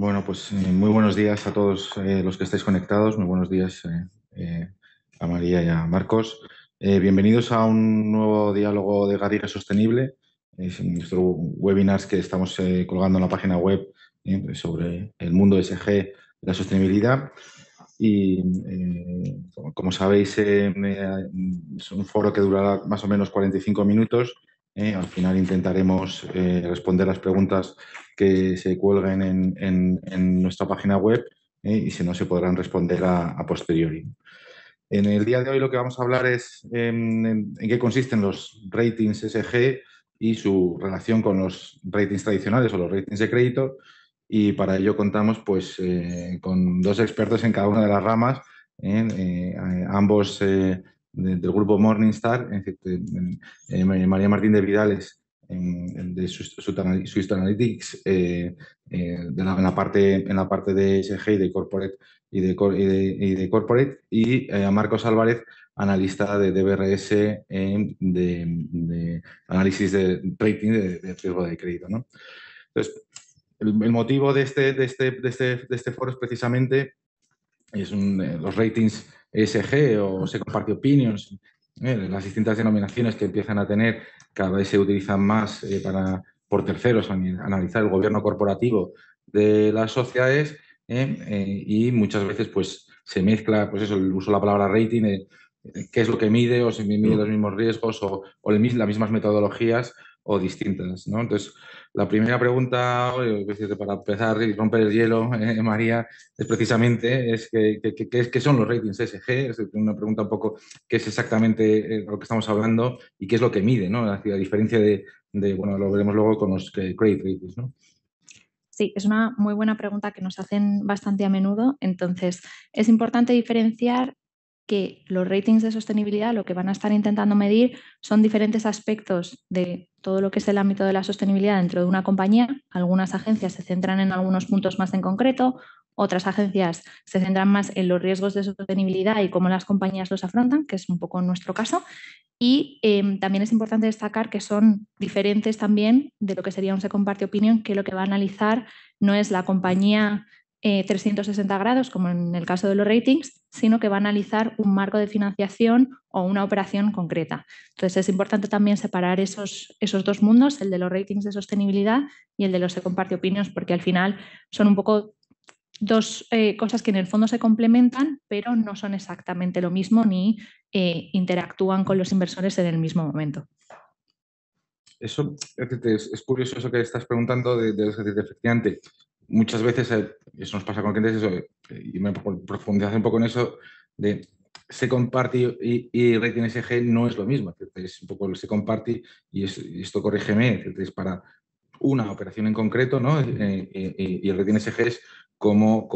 Bueno, pues muy buenos días a todos los que estáis conectados. Muy buenos días a María y a Marcos. Bienvenidos a un nuevo diálogo de Garriga Sostenible. Es nuestro webinars que estamos colgando en la página web sobre el mundo ESG de la sostenibilidad. Y como sabéis, es un foro que durará más o menos 45 minutos. Al final intentaremos responder las preguntas que se cuelguen en nuestra página web y si no, se podrán responder a posteriori. En el día de hoy lo que vamos a hablar es en qué consisten los ratings ESG y su relación con los ratings tradicionales o los ratings de crédito. Y para ello contamos pues, con dos expertos en cada una de las ramas, ambos del grupo Morningstar, María Martín de Vidales de Swiss Analytics, en la parte de ESG y de Corporate y a Marcos Álvarez, analista de DBRS de análisis de rating de riesgo de crédito, ¿no? Entonces, el motivo de este foro es precisamente los ratings ESG o Second Party Opinions, las distintas denominaciones que empiezan a tener, cada vez se utilizan más por terceros a analizar el gobierno corporativo de las sociedades y muchas veces pues, se mezcla pues eso, el uso de la palabra rating, qué es lo que mide o si mide los mismos riesgos o las mismas metodologías o distintas, ¿no? Entonces, la primera pregunta, para empezar y romper el hielo, María, es precisamente qué son los ratings ESG. Es una pregunta un poco qué es exactamente lo que estamos hablando y qué es lo que mide, ¿no? A diferencia bueno, lo veremos luego con los credit ratings, ¿no? Sí, es una muy buena pregunta que nos hacen bastante a menudo. Entonces, es importante diferenciar que los ratings de sostenibilidad lo que van a estar intentando medir son diferentes aspectos de todo lo que es el ámbito de la sostenibilidad dentro de una compañía. Algunas agencias se centran en algunos puntos más en concreto, otras agencias se centran más en los riesgos de sostenibilidad y cómo las compañías los afrontan, que es un poco nuestro caso. Y también es importante destacar que son diferentes también de lo que sería un Second Party Opinion, que lo que va a analizar no es la compañía 360 grados, como en el caso de los ratings, sino que va a analizar un marco de financiación o una operación concreta. Entonces es importante también separar esos dos mundos, el de los ratings de sostenibilidad y el de los Second Party Opinions, porque al final son un poco dos cosas que en el fondo se complementan, pero no son exactamente lo mismo ni interactúan con los inversores en el mismo momento. Eso es curioso eso que estás preguntando efectivamente. Muchas veces, eso nos pasa con clientes, y me profundizar un poco en eso, de Second Party y rating ESG no es lo mismo. Es un poco el Second Party, y esto corrígeme, es para una operación en concreto, ¿no? Y el rating ESG es cómo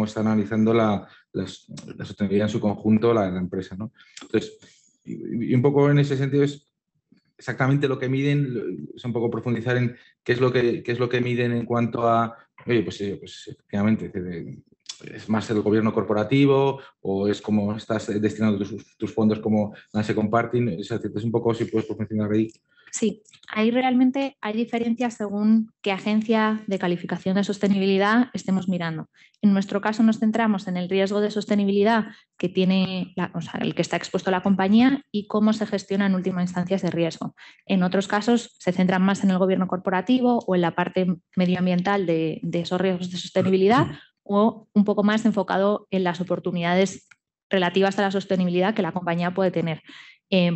está analizando la sostenibilidad en su conjunto la empresa, ¿no? Entonces, y un poco en ese sentido es exactamente lo que miden, es un poco profundizar en qué es lo que miden en cuanto a, oye, pues efectivamente, es más el gobierno corporativo o es como estás destinando tus fondos como se comparten, es un poco si puedes profundizar ahí. Sí, ahí realmente hay diferencias según qué agencia de calificación de sostenibilidad estemos mirando. En nuestro caso nos centramos en el riesgo de sostenibilidad que tiene, el que está expuesto la compañía y cómo se gestiona en última instancia ese riesgo. En otros casos se centran más en el gobierno corporativo o en la parte medioambiental de esos riesgos de sostenibilidad o un poco más enfocado en las oportunidades relativas a la sostenibilidad que la compañía puede tener.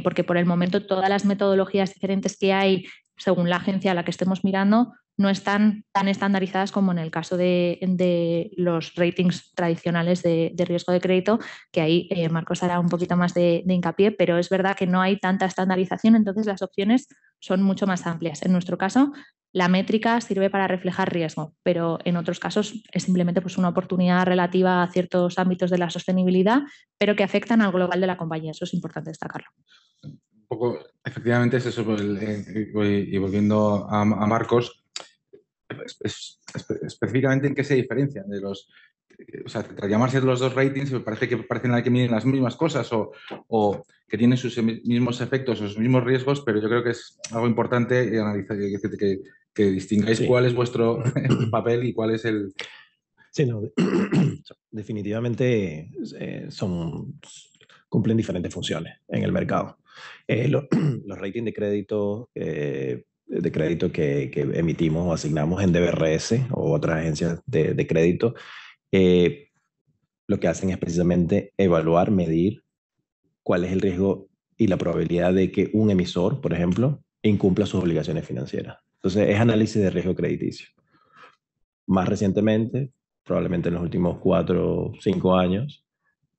Porque por el momento todas las metodologías diferentes que hay según la agencia a la que estemos mirando no están tan estandarizadas como en el caso de los ratings tradicionales de riesgo de crédito, que ahí Marcos hará un poquito más de hincapié, pero es verdad que no hay tanta estandarización, entonces las opciones son mucho más amplias. En nuestro caso, la métrica sirve para reflejar riesgo, pero en otros casos es simplemente pues, una oportunidad relativa a ciertos ámbitos de la sostenibilidad, pero que afectan al global de la compañía. Eso es importante destacarlo. Un poco, efectivamente, es eso, y volviendo a Marcos, específicamente en qué se diferencian de los, o sea, tras llamarse los dos ratings, me parece que parecen que miden las mismas cosas o que tienen sus mismos efectos, sus mismos riesgos, pero yo creo que es algo importante analizar, que distingáis cuál es vuestro papel y cuál es el Sí, no, definitivamente cumplen diferentes funciones en el mercado. Los ratings de crédito que emitimos o asignamos en DBRS o otras agencias de crédito, eh, lo que hacen es precisamente evaluar, medir cuál es el riesgo y la probabilidad de que un emisor, por ejemplo, incumpla sus obligaciones financieras. Entonces, es análisis de riesgo crediticio. Más recientemente, probablemente en los últimos 4 o 5 años,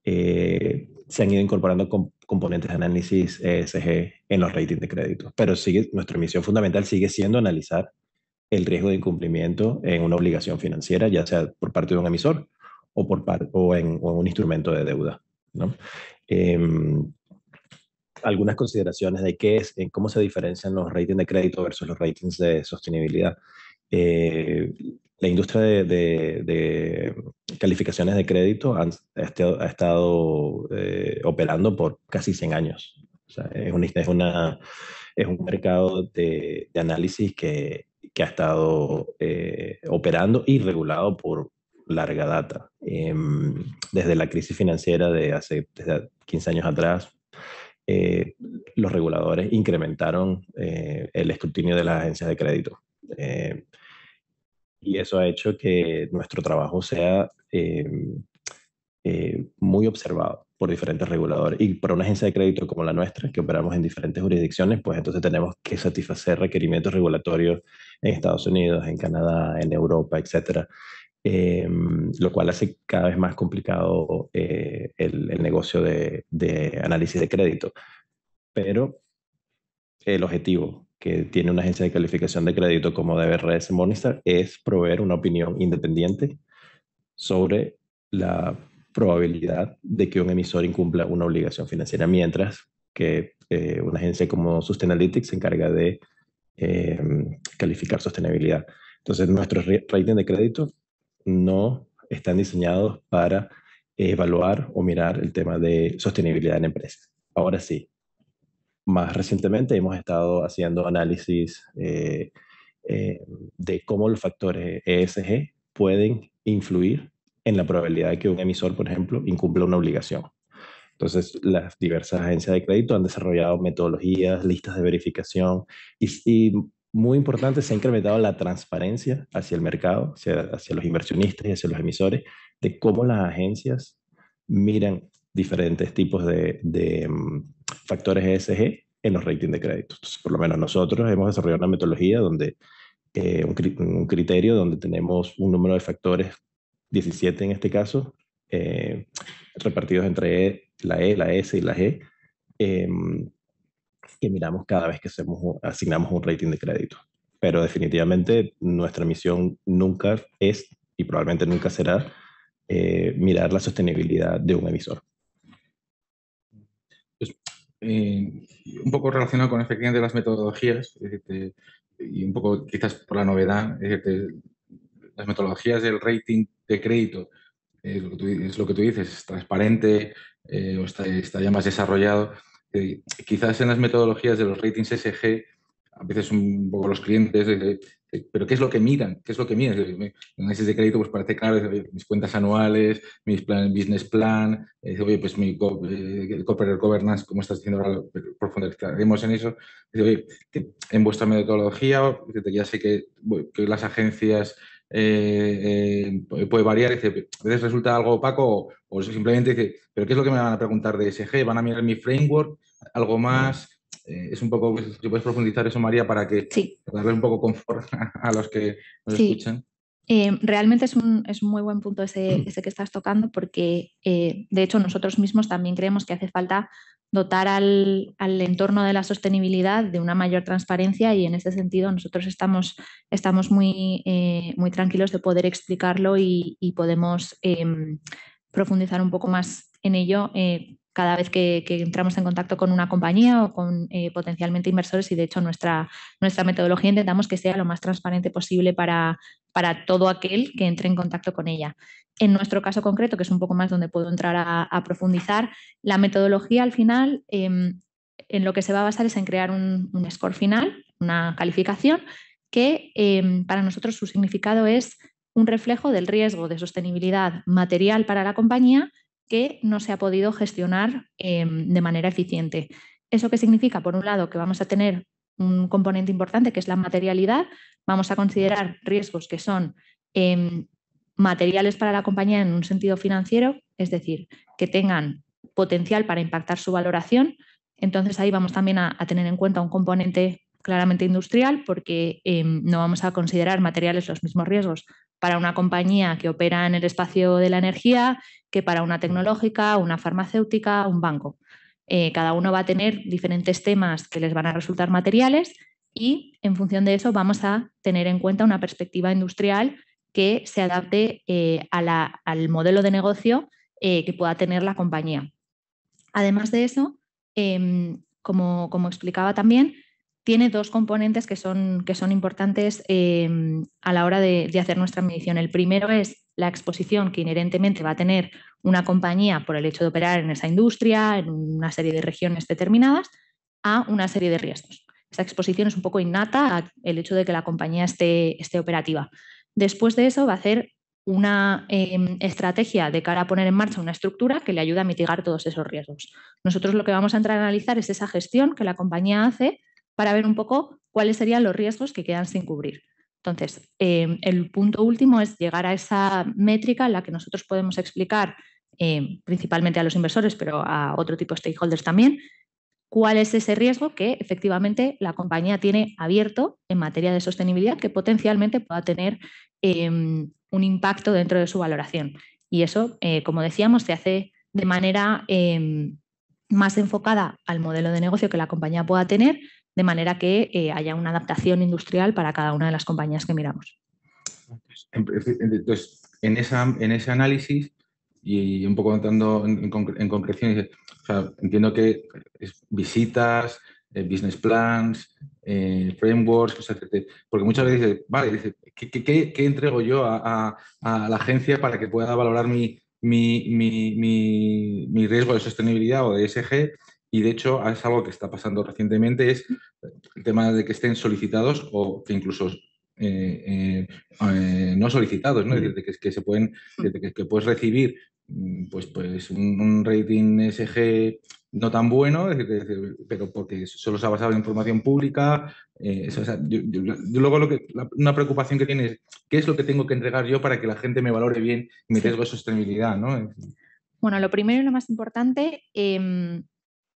se han ido incorporando componentes de análisis ESG en los ratings de crédito. Pero nuestra misión fundamental sigue siendo analizar el riesgo de incumplimiento en una obligación financiera, ya sea por parte de un emisor o en un instrumento de deuda, ¿no? Algunas consideraciones de en cómo se diferencian los ratings de crédito versus los ratings de sostenibilidad. La industria de calificaciones de crédito ha estado operando por casi 100 años. O sea, es un mercado de análisis que ha estado operando y regulado por larga data. Desde la crisis financiera desde 15 años atrás, eh, los reguladores incrementaron el escrutinio de las agencias de crédito. Y eso ha hecho que nuestro trabajo sea muy observado por diferentes reguladores. Y para una agencia de crédito como la nuestra, que operamos en diferentes jurisdicciones, pues entonces tenemos que satisfacer requerimientos regulatorios en Estados Unidos, en Canadá, en Europa, etcétera. Lo cual hace cada vez más complicado el negocio de análisis de crédito. Pero el objetivo que tiene una agencia de calificación de crédito como DBRS Morningstar es proveer una opinión independiente sobre la probabilidad de que un emisor incumpla una obligación financiera, mientras que una agencia como Sustainalytics se encarga de calificar sostenibilidad. Entonces, nuestros ratings de crédito no están diseñados para evaluar o mirar el tema de sostenibilidad en empresas. Ahora sí, más recientemente hemos estado haciendo análisis de cómo los factores ESG pueden influir en la probabilidad de que un emisor, por ejemplo, incumpla una obligación. Entonces, las diversas agencias de crédito han desarrollado metodologías, listas de verificación y muy importante, se ha incrementado la transparencia hacia el mercado, hacia los inversionistas y hacia los emisores, de cómo las agencias miran diferentes tipos de factores ESG en los ratings de crédito. Entonces, por lo menos nosotros hemos desarrollado una metodología donde un criterio donde tenemos un número de factores, 17 en este caso, repartidos entre la E, la S y la G, que miramos cada vez que asignamos un rating de crédito. Pero definitivamente nuestra misión nunca es, y probablemente nunca será, mirar la sostenibilidad de un emisor. Pues, un poco relacionado con efectivamente las metodologías, y un poco quizás por la novedad, las metodologías del rating de crédito es lo que tú dices, es transparente o está ya más desarrollado. Quizás en las metodologías de los ratings SG, a veces un poco los clientes, pero ¿qué es lo que miran? ¿Qué es lo que miran? En análisis de crédito pues parece claro, mis cuentas anuales, business plan, oye, pues mi corporate governance, como estás diciendo ahora, profundizaremos en eso. Oye, que en vuestra metodología, ya sé que las agencias puede variar, a veces resulta algo opaco o simplemente dice, pero ¿qué es lo que me van a preguntar de ESG? ¿Van a mirar mi framework? ¿Algo más? Es un poco, si puedes profundizar eso, María, para darle un poco confort a los que nos escuchan. Realmente es un muy buen punto ese que estás tocando porque, de hecho, nosotros mismos también creemos que hace falta dotar al entorno de la sostenibilidad de una mayor transparencia y en ese sentido nosotros estamos muy tranquilos de poder explicarlo y podemos profundizar un poco más en ello cada vez que entramos en contacto con una compañía o con potencialmente inversores y de hecho nuestra metodología intentamos que sea lo más transparente posible para todo aquel que entre en contacto con ella. En nuestro caso concreto, que es un poco más donde puedo entrar a profundizar, la metodología al final en lo que se va a basar es en crear un score final, una calificación que para nosotros su significado es un reflejo del riesgo de sostenibilidad material para la compañía que no se ha podido gestionar de manera eficiente. ¿Eso qué significa? Por un lado, que vamos a tener un componente importante que es la materialidad. Vamos a considerar riesgos que son materiales para la compañía en un sentido financiero, es decir, que tengan potencial para impactar su valoración. Entonces ahí vamos también a tener en cuenta un componente claramente industrial, porque no vamos a considerar materiales los mismos riesgos para una compañía que opera en el espacio de la energía que para una tecnológica, una farmacéutica, un banco. Cada uno va a tener diferentes temas que les van a resultar materiales y en función de eso vamos a tener en cuenta una perspectiva industrial que se adapte al modelo de negocio que pueda tener la compañía. Además de eso, como explicaba también, tiene dos componentes que son importantes a la hora de hacer nuestra medición. El primero es la exposición que inherentemente va a tener una compañía por el hecho de operar en esa industria, en una serie de regiones determinadas, a una serie de riesgos. Esa exposición es un poco innata al hecho de que la compañía esté operativa. Después de eso va a hacer una estrategia de cara a poner en marcha una estructura que le ayude a mitigar todos esos riesgos. Nosotros lo que vamos a entrar a analizar es esa gestión que la compañía hace para ver un poco cuáles serían los riesgos que quedan sin cubrir. Entonces, el punto último es llegar a esa métrica en la que nosotros podemos explicar principalmente a los inversores, pero a otro tipo de stakeholders también, cuál es ese riesgo que efectivamente la compañía tiene abierto en materia de sostenibilidad que potencialmente pueda tener un impacto dentro de su valoración. Y eso, como decíamos, se hace de manera más enfocada al modelo de negocio que la compañía pueda tener, de manera que haya una adaptación industrial para cada una de las compañías que miramos. Entonces, en ese análisis y un poco entrando en concreción, o sea, entiendo que es visitas, business plans, frameworks, o sea, porque muchas veces dice, vale, dice, ¿qué entrego yo a la agencia para que pueda valorar mi riesgo de sostenibilidad o de ESG? Y de hecho es algo que está pasando recientemente, es el tema de que estén solicitados o que incluso no solicitados, ¿no? Es decir, que se pueden, que puedes recibir pues un rating ESG no tan bueno, pero porque solo se ha basado en información pública. O sea, yo luego una preocupación que tiene es qué es lo que tengo que entregar yo para que la gente me valore bien mi riesgo de sostenibilidad, ¿no? Bueno, lo primero y lo más importante,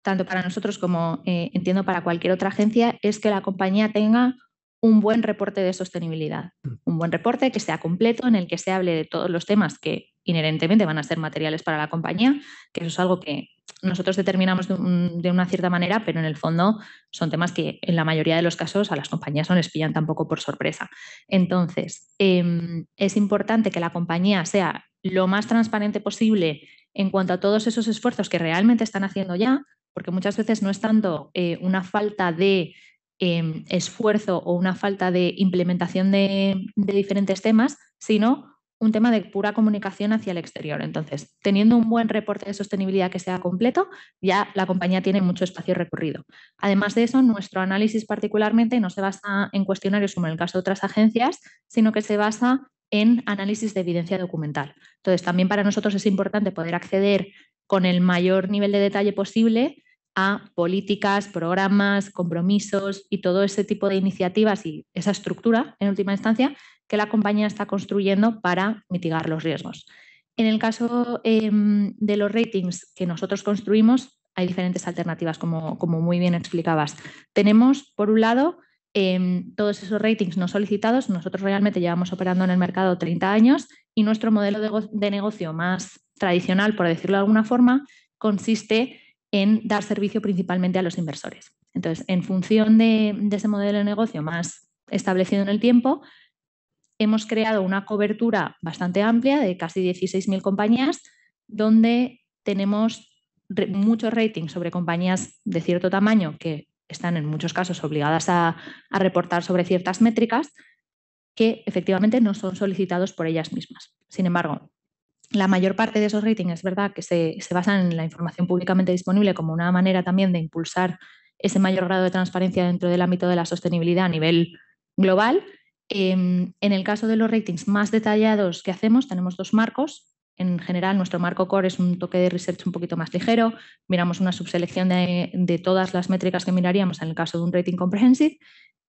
tanto para nosotros como entiendo para cualquier otra agencia, es que la compañía tenga un buen reporte de sostenibilidad. Un buen reporte que sea completo, en el que se hable de todos los temas que inherentemente van a ser materiales para la compañía, que eso es algo que nosotros determinamos de una cierta manera, pero en el fondo son temas que en la mayoría de los casos a las compañías no les pillan tampoco por sorpresa. Entonces, es importante que la compañía sea lo más transparente posible en cuanto a todos esos esfuerzos que realmente están haciendo ya, porque muchas veces no es tanto una falta de esfuerzo o una falta de implementación de diferentes temas, sino un tema de pura comunicación hacia el exterior. Entonces, teniendo un buen reporte de sostenibilidad que sea completo, ya la compañía tiene mucho espacio recorrido. Además de eso, nuestro análisis particularmente no se basa en cuestionarios como en el caso de otras agencias, sino que se basa en análisis de evidencia documental. Entonces, también para nosotros es importante poder acceder con el mayor nivel de detalle posible a políticas, programas, compromisos y todo ese tipo de iniciativas y esa estructura, en última instancia, que la compañía está construyendo para mitigar los riesgos. En el caso de los ratings que nosotros construimos, hay diferentes alternativas, como muy bien explicabas. Tenemos, por un lado, todos esos ratings no solicitados. Nosotros realmente llevamos operando en el mercado 30 años y nuestro modelo de negocio más tradicional, por decirlo de alguna forma, consiste en dar servicio principalmente a los inversores. Entonces, en función de ese modelo de negocio más establecido en el tiempo, hemos creado una cobertura bastante amplia de casi 16.000 compañías, donde tenemos muchos ratings sobre compañías de cierto tamaño que están en muchos casos obligadas a reportar sobre ciertas métricas que efectivamente no son solicitados por ellas mismas. Sin embargo, la mayor parte de esos ratings es verdad que se basan en la información públicamente disponible como una manera también de impulsar ese mayor grado de transparencia dentro del ámbito de la sostenibilidad a nivel global, En el caso de los ratings más detallados que hacemos, tenemos 2 marcos. En general, nuestro marco core es un toque de research un poquito más ligero. Miramos una subselección de todas las métricas que miraríamos en el caso de un rating comprehensive,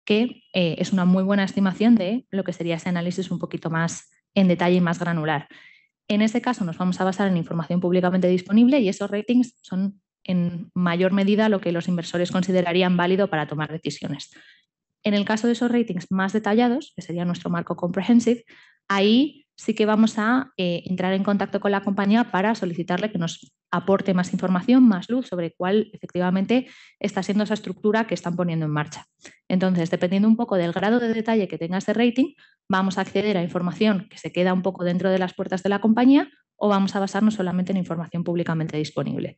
que es una muy buena estimación de lo que sería ese análisis un poquito más en detalle y más granular. En este caso nos vamos a basar en información públicamente disponible y esos ratings son en mayor medida lo que los inversores considerarían válido para tomar decisiones. En el caso de esos ratings más detallados, que sería nuestro marco comprehensive, ahí sí que vamos a entrar en contacto con la compañía para solicitarle que nos aporte más información, más luz sobre cuál efectivamente está siendo esa estructura que están poniendo en marcha. Entonces, dependiendo un poco del grado de detalle que tenga ese rating, vamos a acceder a información que se queda un poco dentro de las puertas de la compañía o vamos a basarnos solamente en información públicamente disponible.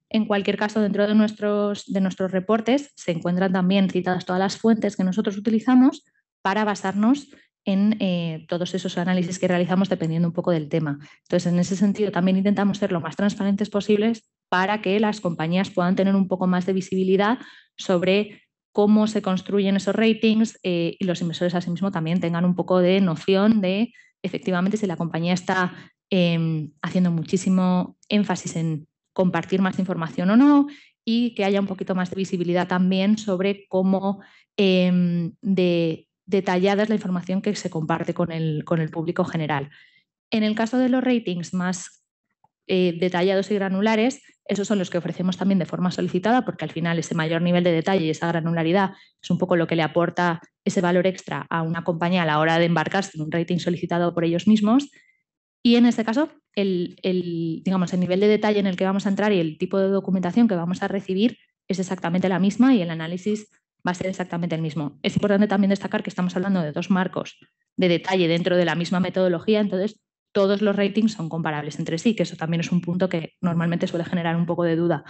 En cualquier caso, dentro de nuestros reportes se encuentran también citadas todas las fuentes que nosotros utilizamos para basarnos en todos esos análisis que realizamos dependiendo un poco del tema. Entonces, en ese sentido, también intentamos ser lo más transparentes posibles para que las compañías puedan tener un poco más de visibilidad sobre cómo se construyen esos ratings y los inversores asimismo también tengan un poco de noción de efectivamente si la compañía está haciendo muchísimo énfasis en compartir más información o no y que haya un poquito más de visibilidad también sobre cómo detallada es la información que se comparte con el público general. En el caso de los ratings más detallados y granulares, esos son los que ofrecemos también de forma solicitada porque al final ese mayor nivel de detalle y esa granularidad es un poco lo que le aporta ese valor extra a una compañía a la hora de embarcarse en un rating solicitado por ellos mismos. Y en este caso, digamos, el nivel de detalle en el que vamos a entrar y el tipo de documentación que vamos a recibir es exactamente la misma y el análisis va a ser exactamente el mismo. Es importante también destacar que estamos hablando de 2 marcos de detalle dentro de la misma metodología, entonces todos los ratings son comparables entre sí, que eso también es un punto que normalmente suele generar un poco de duda.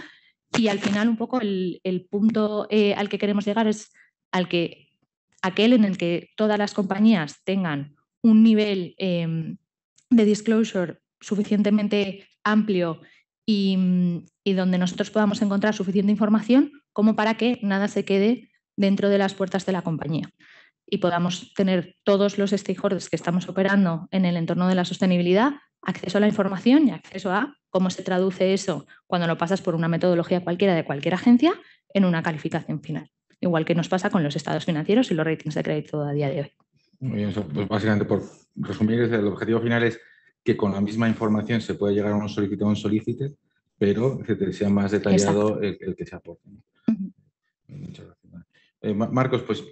Y al final un poco el punto al que queremos llegar es aquel en el que todas las compañías tengan un nivel de disclosure suficientemente amplio y donde nosotros podamos encontrar suficiente información como para que nada se quede dentro de las puertas de la compañía y podamos tener todos los stakeholders que estamos operando en el entorno de la sostenibilidad acceso a la información y acceso a cómo se traduce eso cuando lo pasas por una metodología cualquiera de cualquier agencia en una calificación final. Igual que nos pasa con los estados financieros y los ratings de crédito a día de hoy. Muy bien, pues básicamente por resumir, el objetivo final es que con la misma información se puede llegar a un solicited o un solicited, pero que sea más detallado el que se aporte. Muchas gracias. Marcos, pues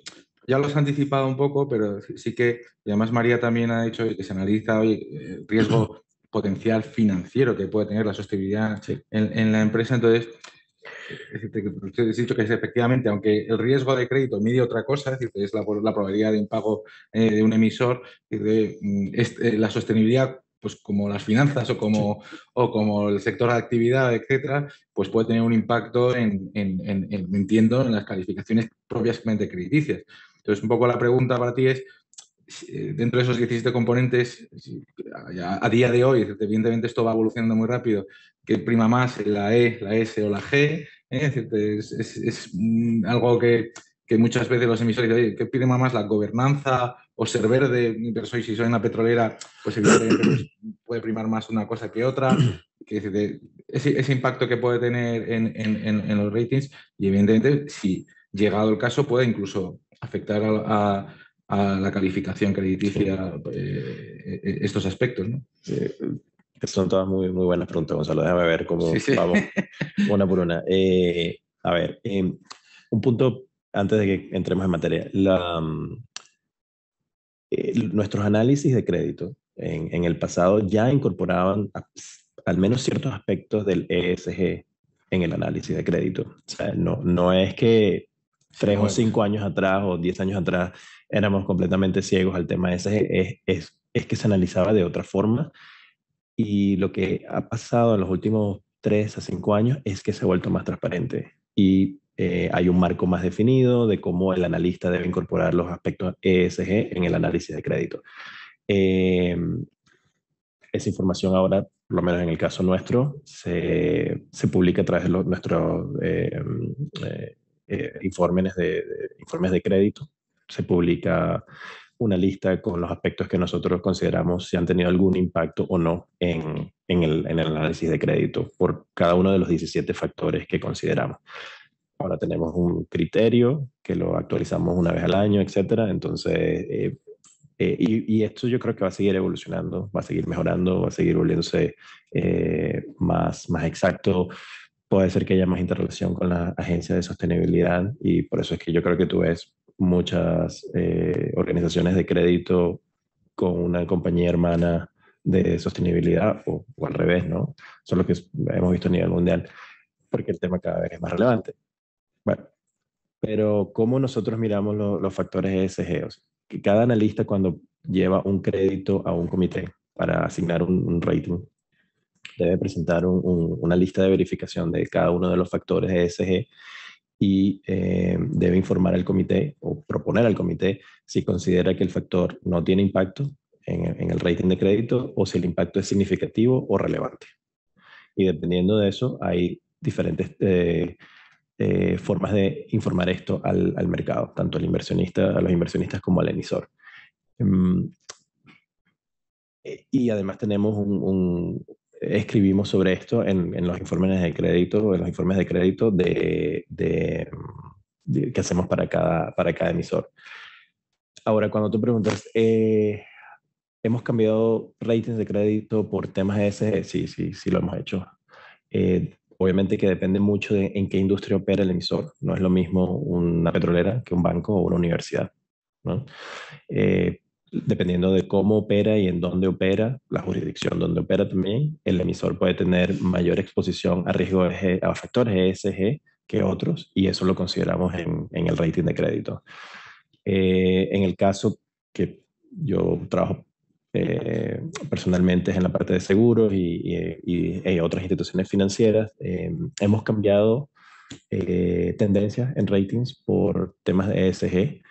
ya lo has anticipado un poco, pero sí que, y además María también ha dicho que se analiza hoy el riesgo potencial financiero que puede tener la sostenibilidad en la empresa. Entonces, usted ha dicho que efectivamente, aunque el riesgo de crédito mide otra cosa, es decir, que es la probabilidad de impago de un emisor, la sostenibilidad, pues como las finanzas o como el sector de actividad, etcétera, pues puede tener un impacto entiendo, en las calificaciones propiamente crediticias. Entonces, un poco la pregunta para ti es, dentro de esos 17 componentes, a día de hoy, evidentemente esto va evolucionando muy rápido, ¿qué prima más, la E, la S o la G? Es algo que muchas veces los emisores dicen, ¿qué prima más, la gobernanza o ser verde? Pero si soy una petrolera, pues evidentemente pues, puede primar más una cosa que otra. Ese impacto que puede tener en los ratings y evidentemente, si llegado el caso, puede incluso afectar a la calificación crediticia, estos aspectos, ¿no? Son todas muy, muy buenas preguntas, Gonzalo. Déjame ver cómo vamos una por una. A ver, un punto antes de que entremos en materia. Nuestros análisis de crédito en el pasado ya incorporaban al menos ciertos aspectos del ESG en el análisis de crédito. O sea, no es que 3 o 5 años atrás o 10 años atrás éramos completamente ciegos al tema ESG, es que se analizaba de otra forma. Y lo que ha pasado en los últimos 3 a 5 años es que se ha vuelto más transparente y hay un marco más definido de cómo el analista debe incorporar los aspectos ESG en el análisis de crédito. Esa información ahora, por lo menos en el caso nuestro, se publica a través de nuestros informes de crédito. Se publica una lista con los aspectos que nosotros consideramos si han tenido algún impacto o no en el análisis de crédito por cada uno de los 17 factores que consideramos. Ahora tenemos un criterio que lo actualizamos una vez al año, etcétera. Entonces, y esto yo creo que va a seguir evolucionando, va a seguir mejorando, va a seguir volviéndose más exacto. Puede ser que haya más interrelación con la agencia de sostenibilidad y por eso es que yo creo que tú ves muchas organizaciones de crédito con una compañía hermana de sostenibilidad o al revés, ¿no? Eso es lo que hemos visto a nivel mundial, porque el tema cada vez es más relevante. Bueno, pero ¿cómo nosotros miramos los factores ESG? O sea, que cada analista cuando lleva un crédito a un comité para asignar un rating, debe presentar una lista de verificación de cada uno de los factores ESG y debe informar al comité o proponer al comité si considera que el factor no tiene impacto en el rating de crédito o si el impacto es significativo o relevante. Y dependiendo de eso, hay diferentes formas de informar esto al mercado, tanto al inversionista, a los inversionistas como al emisor. Y además tenemos escribimos sobre esto en los informes de crédito, que hacemos para cada emisor. Ahora, cuando tú preguntas, ¿hemos cambiado ratings de crédito por temas ESG? Sí lo hemos hecho. Obviamente que depende mucho de en qué industria opera el emisor. No es lo mismo una petrolera que un banco o una universidad, ¿no? Dependiendo de cómo opera y en dónde opera, la jurisdicción donde opera también, el emisor puede tener mayor exposición a riesgo a factores ESG que otros, y eso lo consideramos en el rating de crédito. En el caso que yo trabajo personalmente es en la parte de seguros y otras instituciones financieras, hemos cambiado tendencias en ratings por temas de ESG.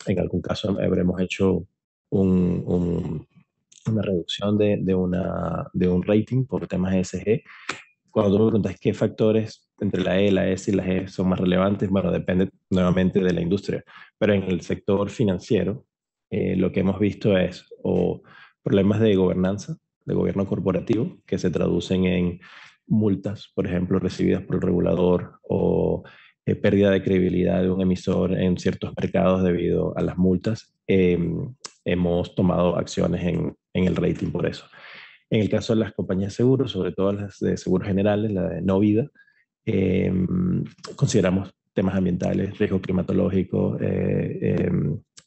En algún caso habremos hecho una reducción de un rating por temas ESG. Cuando tú me preguntas qué factores entre la E, la S y la G son más relevantes, bueno, depende nuevamente de la industria. Pero en el sector financiero, lo que hemos visto es o problemas de gobernanza, de gobierno corporativo, que se traducen en multas, por ejemplo, recibidas por el regulador, o pérdida de credibilidad de un emisor en ciertos mercados debido a las multas. Hemos tomado acciones en el rating por eso. En el caso de las compañías de seguros, sobre todo las de seguros generales, la de no vida, consideramos temas ambientales, riesgo climatológico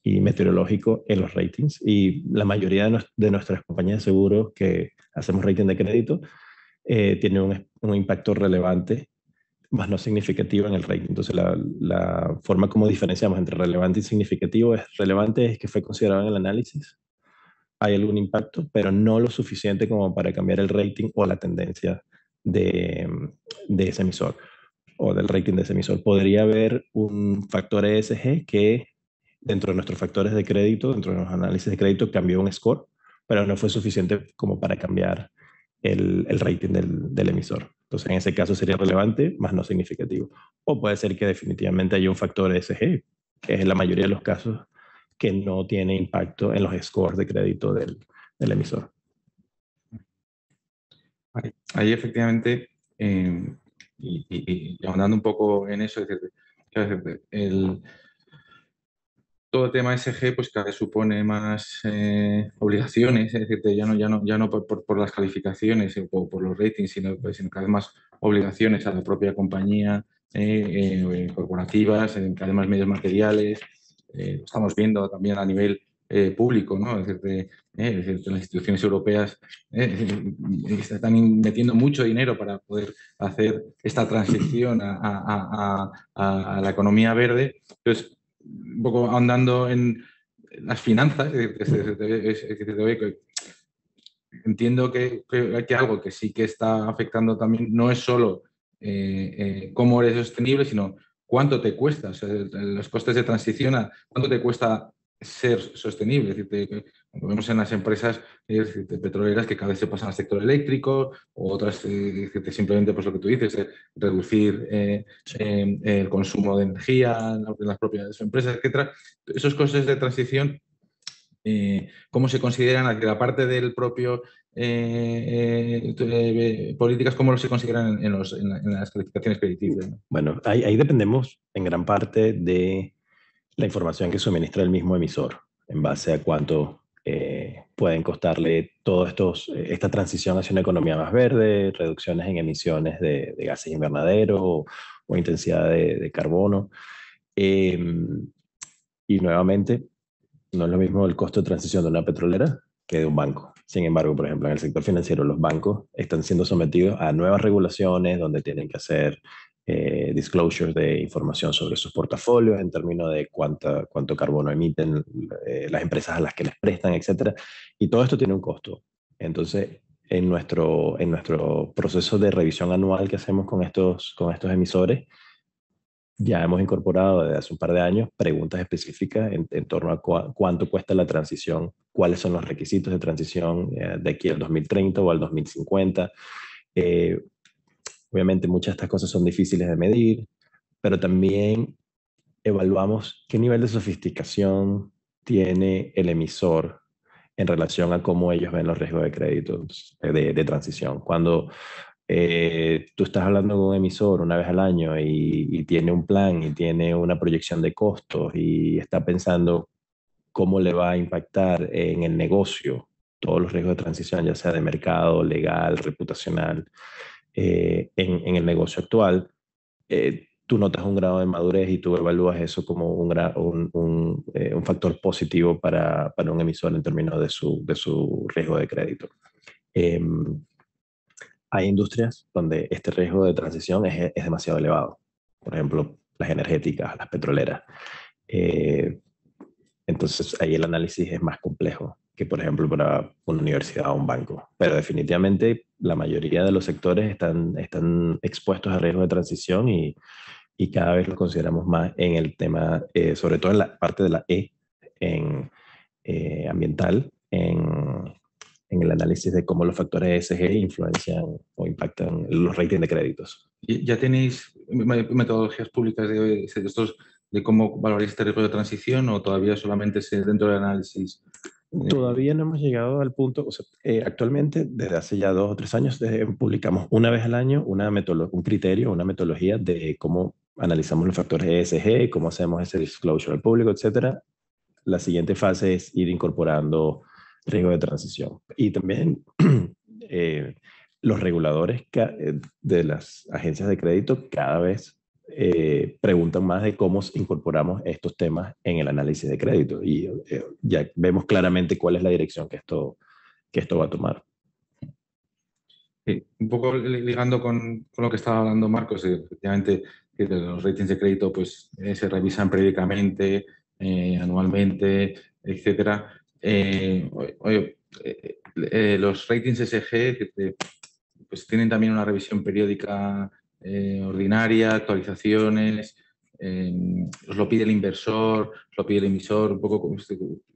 y meteorológico en los ratings. Y la mayoría de nuestras compañías de seguros que hacemos rating de crédito tienen un impacto relevante, más no significativo en el rating. Entonces, la forma como diferenciamos entre relevante y significativo es relevante es que fue considerado en el análisis, hay algún impacto, pero no lo suficiente como para cambiar el rating o la tendencia de ese emisor o del rating de ese emisor. Podría haber un factor ESG que dentro de nuestros factores de crédito, dentro de los análisis de crédito, cambió un score, pero no fue suficiente como para cambiar el rating del emisor. Entonces, en ese caso sería relevante, más no significativo. O puede ser que definitivamente haya un factor ESG, que es en la mayoría de los casos que no tiene impacto en los scores de crédito del emisor. Ahí efectivamente, y ahondando un poco en eso, todo el tema ESG pues cada vez supone más obligaciones, es decir, ya no por las calificaciones o por los ratings, sino cada vez más obligaciones a la propia compañía, corporativas, cada vez más medios materiales. Estamos viendo también a nivel público, ¿no? Es decir, las instituciones europeas están metiendo mucho dinero para poder hacer esta transición a la economía verde. Entonces, un poco ahondando en las finanzas, entiendo que algo que sí que está afectando también no es solo cómo eres sostenible, sino cuánto te cuesta, o sea, los costes de transición, cuánto te cuesta ser sostenible. Es decir, Lo vemos en las empresas petroleras que cada vez se pasan al sector eléctrico, o otras que simplemente, pues lo que tú dices, reducir el consumo de energía en las propias empresas, etcétera. Esos costes de transición, ¿cómo se consideran? La parte del propio políticas, ¿cómo se consideran en las calificaciones crediticias, ¿no? Bueno, ahí dependemos en gran parte de la información que suministra el mismo emisor, en base a cuánto pueden costarle esta transición hacia una economía más verde, reducciones en emisiones de gases invernaderos o intensidad de carbono. Y nuevamente, no es lo mismo el costo de transición de una petrolera que de un banco. Sin embargo, por ejemplo, en el sector financiero, los bancos están siendo sometidos a nuevas regulaciones donde tienen que hacer disclosures de información sobre sus portafolios en términos de cuánto carbono emiten las empresas a las que les prestan, etc. Y todo esto tiene un costo. Entonces, en nuestro proceso de revisión anual que hacemos con estos emisores, ya hemos incorporado desde hace un par de años preguntas específicas en torno a cuánto cuesta la transición, cuáles son los requisitos de transición de aquí al 2030 o al 2050. Obviamente muchas de estas cosas son difíciles de medir, pero también evaluamos qué nivel de sofisticación tiene el emisor en relación a cómo ellos ven los riesgos de crédito de transición. Cuando tú estás hablando con un emisor una vez al año y tiene un plan y tiene una proyección de costos y está pensando cómo le va a impactar en el negocio todos los riesgos de transición, ya sea de mercado, legal, reputacional, en el negocio actual, tú notas un grado de madurez y tú evalúas eso como un factor positivo para un emisor en términos de su riesgo de crédito. Hay industrias donde este riesgo de transición es demasiado elevado. Por ejemplo, las energéticas, las petroleras. Entonces, ahí el análisis es más complejo que, por ejemplo, para una universidad o un banco. Pero definitivamente la mayoría de los sectores están expuestos a riesgo de transición y cada vez lo consideramos más en el tema, sobre todo en la parte de la en ambiental, en el análisis de cómo los factores ESG influencian o impactan los ratings de créditos. ¿Ya tenéis metodologías públicas de cómo valorar este riesgo de transición, o todavía solamente es dentro del análisis? Todavía no hemos llegado al punto, o sea, actualmente desde hace ya 2 o 3 años publicamos una vez al año un criterio, una metodología de cómo analizamos los factores ESG, cómo hacemos ese disclosure al público, etc. La siguiente fase es ir incorporando riesgo de transición. Y también los reguladores de las agencias de crédito cada vez preguntan más de cómo incorporamos estos temas en el análisis de crédito. Y ya vemos claramente cuál es la dirección que esto va a tomar. Un poco ligando con lo que estaba hablando Marcos, efectivamente, que los ratings de crédito pues, se revisan periódicamente, anualmente, etcétera. Los ratings ESG pues, tienen también una revisión periódica ordinaria, actualizaciones, os lo pide el inversor, os lo pide el emisor, un poco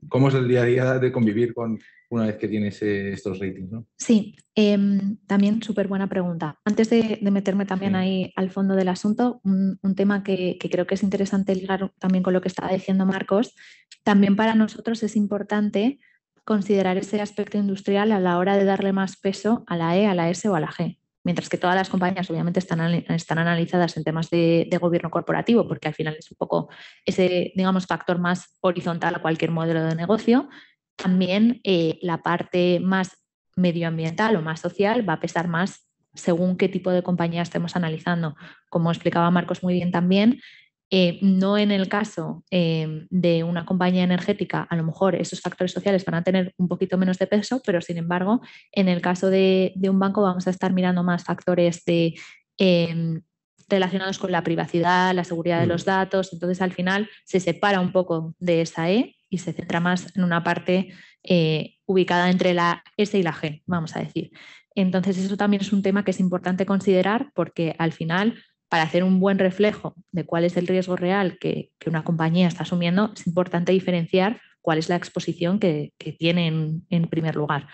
cómo es el día a día de convivir con una vez que tienes estos ratings, ¿no? Sí, también súper buena pregunta. Antes de meterme también ahí al fondo del asunto, un tema que creo que es interesante ligar también con lo que estaba diciendo Marcos, también para nosotros es importante considerar ese aspecto industrial a la hora de darle más peso a la E, a la S o a la G. Mientras que todas las compañías obviamente están analizadas en temas de gobierno corporativo, porque al final es un poco ese, digamos, factor más horizontal a cualquier modelo de negocio, también la parte más medioambiental o más social va a pesar más según qué tipo de compañía estemos analizando. Como explicaba Marcos muy bien también, no en el caso de una compañía energética, a lo mejor esos factores sociales van a tener un poquito menos de peso, pero sin embargo, en el caso de un banco vamos a estar mirando más factores relacionados con la privacidad, la seguridad de los datos. Entonces, al final, se separa un poco de esa E y se centra más en una parte ubicada entre la S y la G, vamos a decir. Entonces, eso también es un tema que es importante considerar, porque al final, para hacer un buen reflejo de cuál es el riesgo real que una compañía está asumiendo, es importante diferenciar cuál es la exposición que tienen en primer lugar.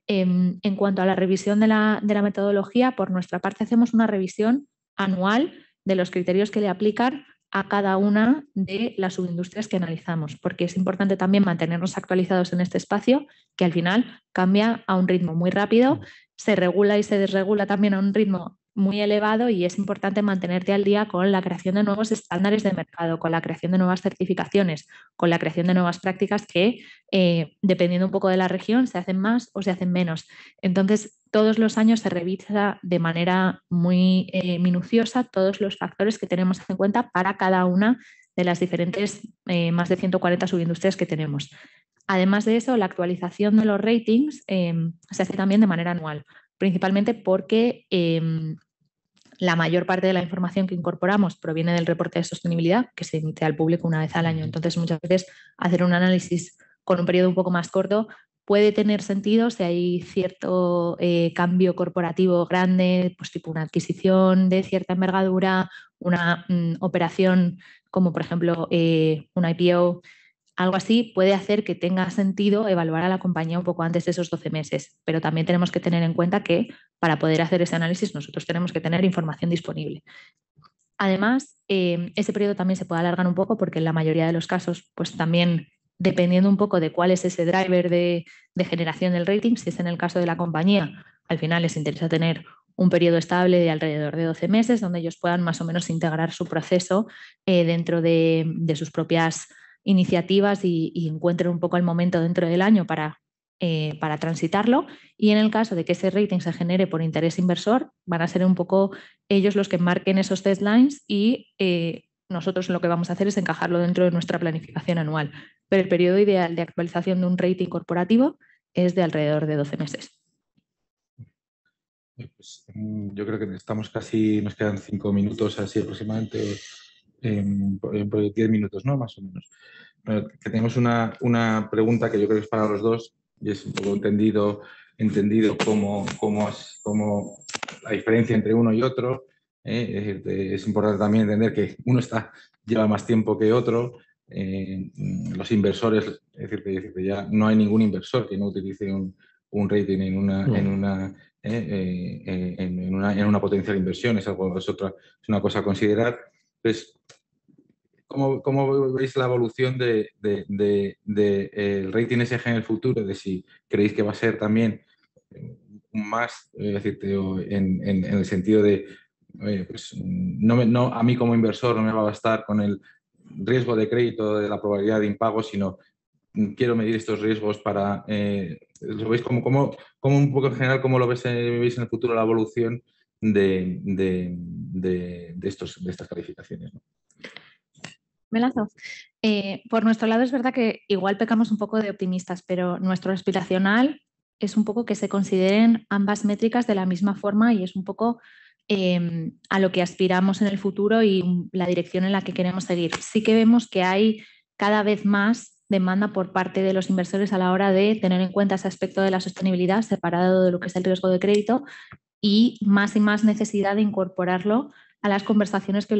En cuanto a la revisión de la metodología, por nuestra parte hacemos una revisión anual de los criterios que le aplican a cada una de las subindustrias que analizamos, porque es importante también mantenernos actualizados en este espacio, que al final cambia a un ritmo muy rápido, se regula y se desregula también a un ritmo muy elevado, y es importante mantenerte al día con la creación de nuevos estándares de mercado, con la creación de nuevas certificaciones, con la creación de nuevas prácticas que, dependiendo un poco de la región, se hacen más o se hacen menos. Entonces, todos los años se revisa de manera muy minuciosa todos los factores que tenemos en cuenta para cada una de las diferentes más de 140 subindustrias que tenemos. Además de eso, la actualización de los ratings se hace también de manera anual, principalmente porque la mayor parte de la información que incorporamos proviene del reporte de sostenibilidad, que se emite al público una vez al año. Entonces, muchas veces hacer un análisis con un periodo un poco más corto puede tener sentido si hay cierto cambio corporativo grande, pues tipo una adquisición de cierta envergadura, una operación como por ejemplo una IPO. Algo así puede hacer que tenga sentido evaluar a la compañía un poco antes de esos 12 meses, pero también tenemos que tener en cuenta que para poder hacer ese análisis nosotros tenemos que tener información disponible. Además, ese periodo también se puede alargar un poco porque en la mayoría de los casos, pues también dependiendo un poco de cuál es ese driver de generación del rating, si es en el caso de la compañía, al final les interesa tener un periodo estable de alrededor de 12 meses donde ellos puedan más o menos integrar su proceso dentro de sus propias iniciativas y encuentren un poco el momento dentro del año para transitarlo, y en el caso de que ese rating se genere por interés inversor, van a ser un poco ellos los que marquen esos deadlines y nosotros lo que vamos a hacer es encajarlo dentro de nuestra planificación anual. Pero el periodo ideal de actualización de un rating corporativo es de alrededor de 12 meses. Pues, yo creo que estamos casi, nos quedan 5 minutos así aproximadamente, 10 minutos, ¿no? Más o menos. Bueno, que tenemos una pregunta que yo creo que es para los dos y es un poco entendido cómo la diferencia entre uno y otro. Es importante también entender que uno lleva más tiempo que otro. Los inversores, es decir, que ya no hay ningún inversor que no utilice un rating en una potencial inversión, es una cosa a considerar. Entonces, ¿cómo veis la evolución del rating SG en el futuro? De si creéis que va a ser también más, en el sentido de, pues, a mí como inversor no me va a bastar con el riesgo de crédito de la probabilidad de impago, sino quiero medir estos riesgos para... ¿lo veis como un poco en general, cómo lo veis en el futuro la evolución de estas calificaciones, ¿no? Me lanzo. Por nuestro lado es verdad que igual pecamos un poco de optimistas, pero nuestro aspiracional es un poco que se consideren ambas métricas de la misma forma y es un poco a lo que aspiramos en el futuro y la dirección en la que queremos seguir. Sí que vemos que hay cada vez más demanda por parte de los inversores a la hora de tener en cuenta ese aspecto de la sostenibilidad separado de lo que es el riesgo de crédito y más necesidad de incorporarlo a las conversaciones que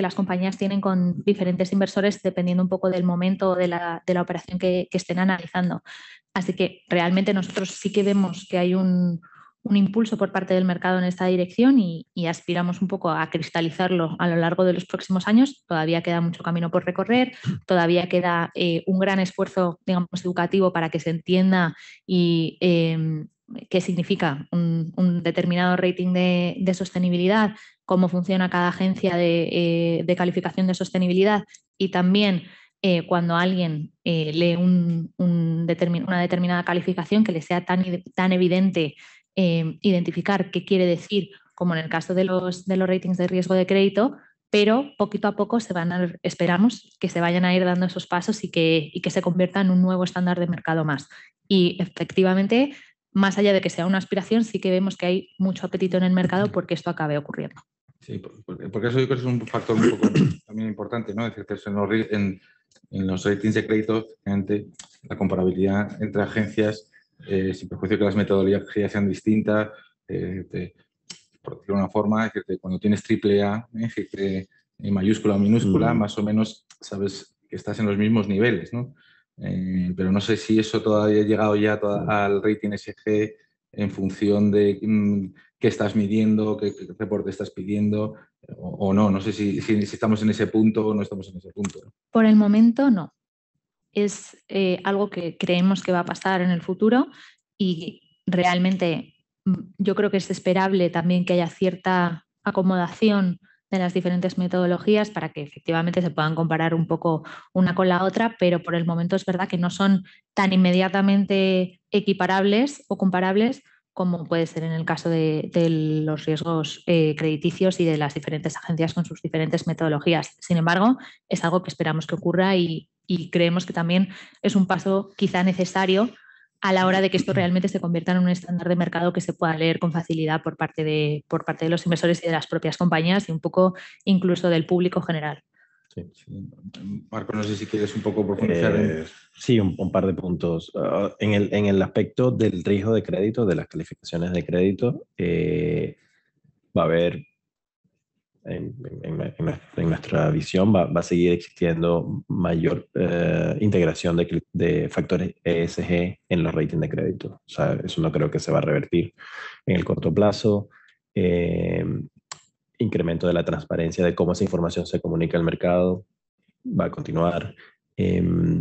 las compañías tienen con diferentes inversores dependiendo un poco del momento de la operación que estén analizando. Así que realmente nosotros sí que vemos que hay un impulso por parte del mercado en esta dirección y aspiramos un poco a cristalizarlo a lo largo de los próximos años. Todavía queda mucho camino por recorrer, todavía queda un gran esfuerzo, digamos, educativo para que se entienda y qué significa un determinado rating de sostenibilidad, cómo funciona cada agencia de calificación de sostenibilidad y también cuando alguien lee una determinada calificación que le sea tan evidente identificar qué quiere decir, como en el caso de los ratings de riesgo de crédito, pero poquito a poco esperamos que se vayan a ir dando esos pasos y que se convierta en un nuevo estándar de mercado más. Y efectivamente, más allá de que sea una aspiración, sí que vemos que hay mucho apetito en el mercado porque esto acabe ocurriendo. Sí, porque eso yo creo que es un factor un poco también importante, ¿no? Es decir, en los ratings de crédito, la comparabilidad entre agencias, sin perjuicio que las metodologías sean distintas, por decirlo de una forma, es decir, cuando tienes AAA, mayúscula o minúscula, más o menos sabes que estás en los mismos niveles, ¿no? pero no sé si eso todavía ha llegado ya al rating SG en función de qué estás midiendo, qué reporte estás pidiendo o no. No sé si estamos en ese punto o no estamos en ese punto. Por el momento no. Es algo que creemos que va a pasar en el futuro y realmente yo creo que es esperable también que haya cierta acomodación de las diferentes metodologías para que efectivamente se puedan comparar un poco una con la otra, pero por el momento es verdad que no son tan inmediatamente equiparables o comparables como puede ser en el caso de los riesgos crediticios y de las diferentes agencias con sus diferentes metodologías. Sin embargo, es algo que esperamos que ocurra y creemos que también es un paso quizá necesario a la hora de que esto realmente se convierta en un estándar de mercado que se pueda leer con facilidad por parte de los inversores y de las propias compañías y un poco incluso del público general. Sí. Marco, no sé si quieres un poco profundizar Sí, un par de puntos. En el aspecto del riesgo de crédito, de las calificaciones de crédito, va a haber, en nuestra visión, va a seguir existiendo mayor integración de factores ESG en los ratings de crédito. O sea, eso no creo que se va a revertir en el corto plazo. Incremento de la transparencia de cómo esa información se comunica al mercado va a continuar.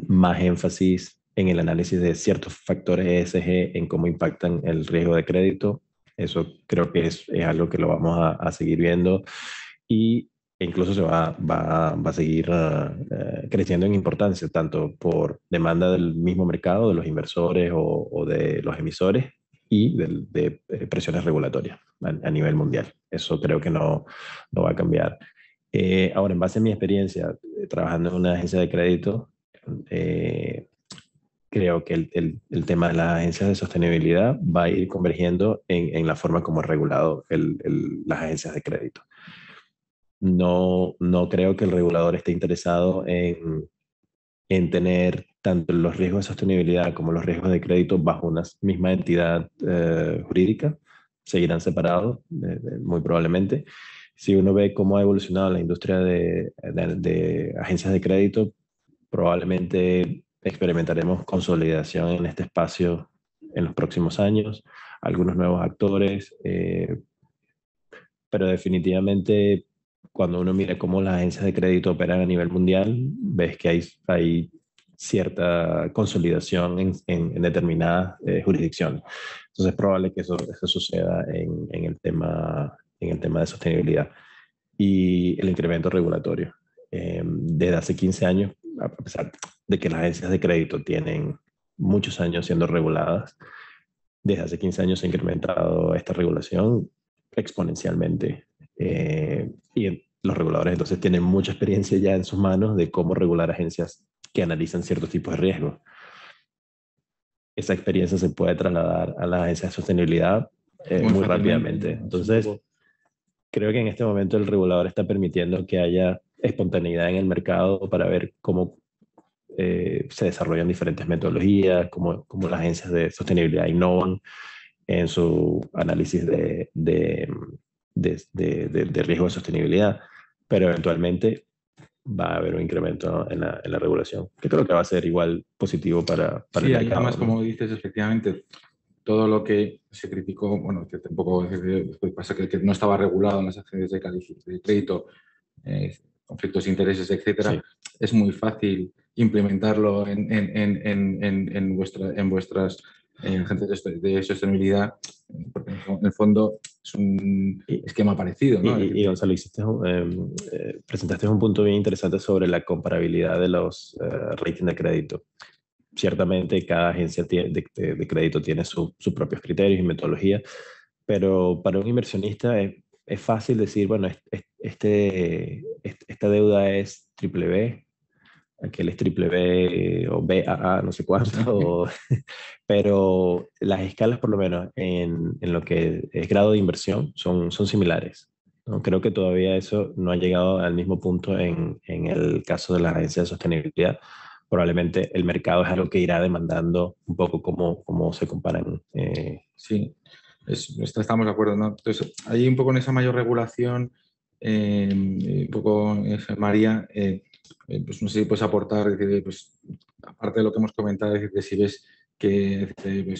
Más énfasis en el análisis de ciertos factores ESG en cómo impactan el riesgo de crédito. Eso creo que es algo que lo vamos a seguir viendo y incluso se va a seguir creciendo en importancia, tanto por demanda del mismo mercado, de los inversores o de los emisores, y de presiones regulatorias a nivel mundial. Eso creo que no va a cambiar. Ahora, en base a mi experiencia trabajando en una agencia de crédito, creo que el tema de las agencias de sostenibilidad va a ir convergiendo en la forma como es regulado las agencias de crédito. No creo que el regulador esté interesado en tener tanto los riesgos de sostenibilidad como los riesgos de crédito bajo una misma entidad jurídica. Seguirán separados, muy probablemente. Si uno ve cómo ha evolucionado la industria de agencias de crédito, probablemente experimentaremos consolidación en este espacio en los próximos años, algunos nuevos actores, pero definitivamente cuando uno mira cómo las agencias de crédito operan a nivel mundial, ves que hay cierta consolidación en determinadas jurisdicciones. Entonces es probable que eso suceda en el tema de sostenibilidad y el incremento regulatorio. Desde hace 15 años, a pesar de que las agencias de crédito tienen muchos años siendo reguladas, desde hace 15 años se ha incrementado esta regulación exponencialmente. Y los reguladores entonces tienen mucha experiencia ya en sus manos de cómo regular agencias que analizan ciertos tipos de riesgo. Esa experiencia se puede trasladar a las agencias de sostenibilidad muy rápidamente. Entonces, creo que en este momento el regulador está permitiendo que haya espontaneidad en el mercado para ver cómo se desarrollan diferentes metodologías, cómo las agencias de sostenibilidad innovan en su análisis de riesgo de sostenibilidad, pero eventualmente va a haber un incremento en la regulación, que creo que va a ser igual positivo para el mercado. Además, como dices, efectivamente, todo lo que se criticó, bueno, que tampoco pasa que no estaba regulado en las agencias de crédito, conflictos de intereses, etcétera, sí. Es muy fácil implementarlo en vuestras agencias de sostenibilidad, porque en el fondo es un esquema parecido, ¿no? Y Gonzalo, presentaste un punto bien interesante sobre la comparabilidad de los ratings de crédito. Ciertamente cada agencia de crédito tiene sus propios criterios y metodología, pero para un inversionista es fácil decir, bueno, esta deuda es BBB, aquel es BBB o BAA, no sé cuánto, pero las escalas, por lo menos en lo que es grado de inversión, son similares, ¿no? Creo que todavía eso no ha llegado al mismo punto en el caso de las agencias de sostenibilidad. Probablemente el mercado es algo que irá demandando un poco cómo se comparan. Sí, estamos de acuerdo, ¿no? Entonces, ahí un poco en esa mayor regulación, un poco, María, pues no sé si puedes aportar, pues, aparte de lo que hemos comentado, es decir, si ves que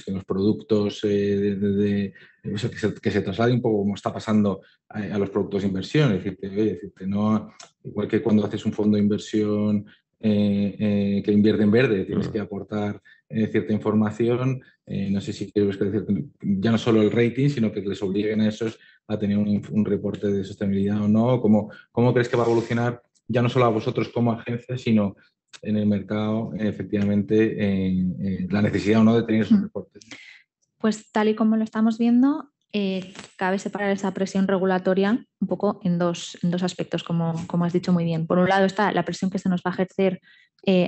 los productos que se traslade un poco como está pasando a los productos de inversión, es decirte, no, igual que cuando haces un fondo de inversión que invierte en verde, tienes que aportar cierta información, no sé si quieres decir, ya no solo el rating, sino que les obliguen a esos a tener un reporte de sostenibilidad o no. ¿Cómo crees que va a evolucionar ya no solo a vosotros como agencia, sino en el mercado, efectivamente, la necesidad o no de tener esos reportes? Pues tal y como lo estamos viendo, cabe separar esa presión regulatoria un poco en dos aspectos, como has dicho muy bien. Por un lado está la presión que se nos va a ejercer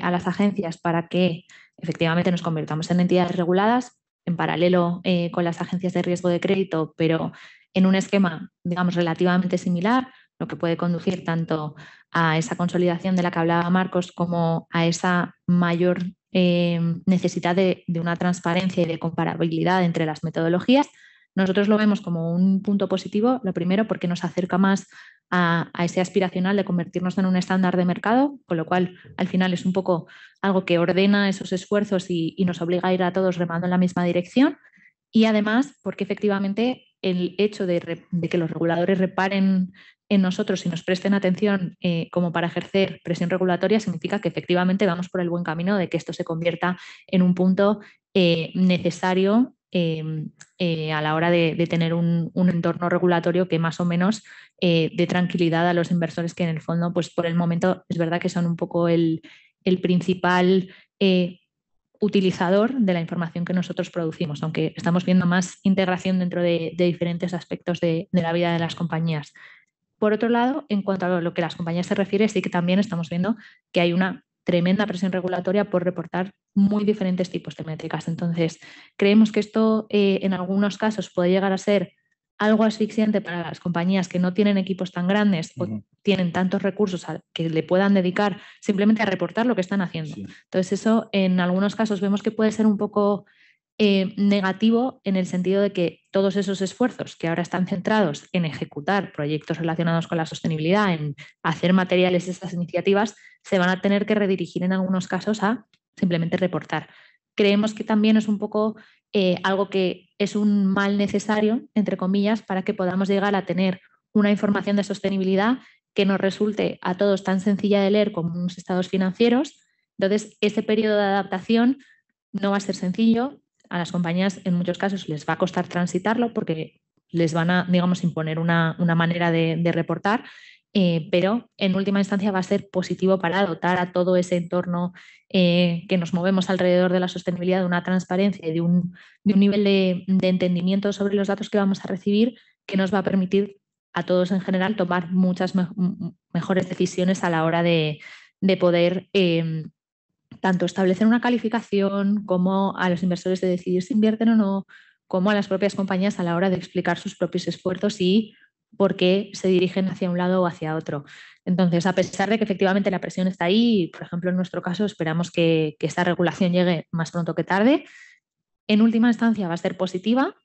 a las agencias para que efectivamente nos convirtamos en entidades reguladas, en paralelo con las agencias de riesgo de crédito, pero en un esquema, digamos, relativamente similar, lo que puede conducir tanto a esa consolidación de la que hablaba Marcos como a esa mayor necesidad de una transparencia y de comparabilidad entre las metodologías. Nosotros lo vemos como un punto positivo, lo primero porque nos acerca más a ese aspiracional de convertirnos en un estándar de mercado, con lo cual al final es un poco algo que ordena esos esfuerzos y nos obliga a ir a todos remando en la misma dirección. Y además porque efectivamente el hecho de que los reguladores reparen en nosotros y nos presten atención como para ejercer presión regulatoria significa que efectivamente vamos por el buen camino de que esto se convierta en un punto necesario a la hora de tener un entorno regulatorio que más o menos dé tranquilidad a los inversores que en el fondo, pues por el momento es verdad que son un poco el principal utilizador de la información que nosotros producimos, aunque estamos viendo más integración dentro de diferentes aspectos de la vida de las compañías. Por otro lado, en cuanto a lo que las compañías se refiere, sí que también estamos viendo que hay una tremenda presión regulatoria por reportar muy diferentes tipos de métricas. Entonces, creemos que esto en algunos casos puede llegar a ser algo asfixiante para las compañías que no tienen equipos tan grandes o tienen tantos recursos que le puedan dedicar simplemente a reportar lo que están haciendo. Sí. Entonces, eso en algunos casos vemos que puede ser un poco negativo en el sentido de que todos esos esfuerzos que ahora están centrados en ejecutar proyectos relacionados con la sostenibilidad, en hacer materiales de estas iniciativas, se van a tener que redirigir en algunos casos a simplemente reportar. Creemos que también es un poco algo que es un mal necesario, entre comillas, para que podamos llegar a tener una información de sostenibilidad que nos resulte a todos tan sencilla de leer como unos estados financieros. Entonces, ese periodo de adaptación no va a ser sencillo. A las compañías en muchos casos les va a costar transitarlo porque les van a, digamos, imponer una manera de reportar, pero en última instancia va a ser positivo para dotar a todo ese entorno que nos movemos alrededor de la sostenibilidad de una transparencia y de un nivel de entendimiento sobre los datos que vamos a recibir que nos va a permitir a todos en general tomar muchas mejores decisiones a la hora de poder tanto establecer una calificación como a los inversores de decidir si invierten o no, como a las propias compañías a la hora de explicar sus propios esfuerzos y por qué se dirigen hacia un lado o hacia otro. Entonces, a pesar de que efectivamente la presión está ahí, por ejemplo, en nuestro caso esperamos que esta regulación llegue más pronto que tarde, en última instancia va a ser positiva,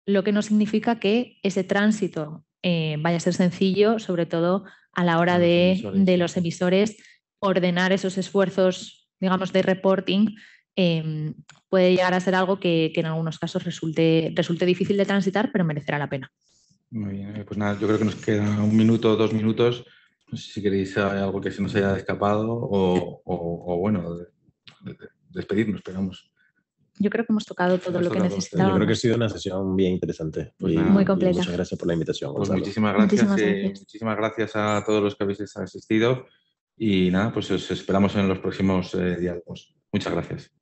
lo que no significa que ese tránsito vaya a ser sencillo, sobre todo a la hora de los emisores ordenar esos esfuerzos, digamos, de reporting. Puede llegar a ser algo que en algunos casos resulte difícil de transitar, pero merecerá la pena. Muy bien, pues nada, yo creo que nos queda 1 minuto, 2 minutos. No sé si queréis algo que se nos haya escapado o bueno, despedirnos, esperamos. Yo creo que hemos tocado todo lo que necesitábamos. Yo creo que ha sido una sesión bien interesante. Pues muy completa. Muchas gracias por la invitación. Pues muchísimas gracias. Muchísimas gracias a todos los que habéis asistido. Y nada, pues os esperamos en los próximos diálogos. Muchas gracias.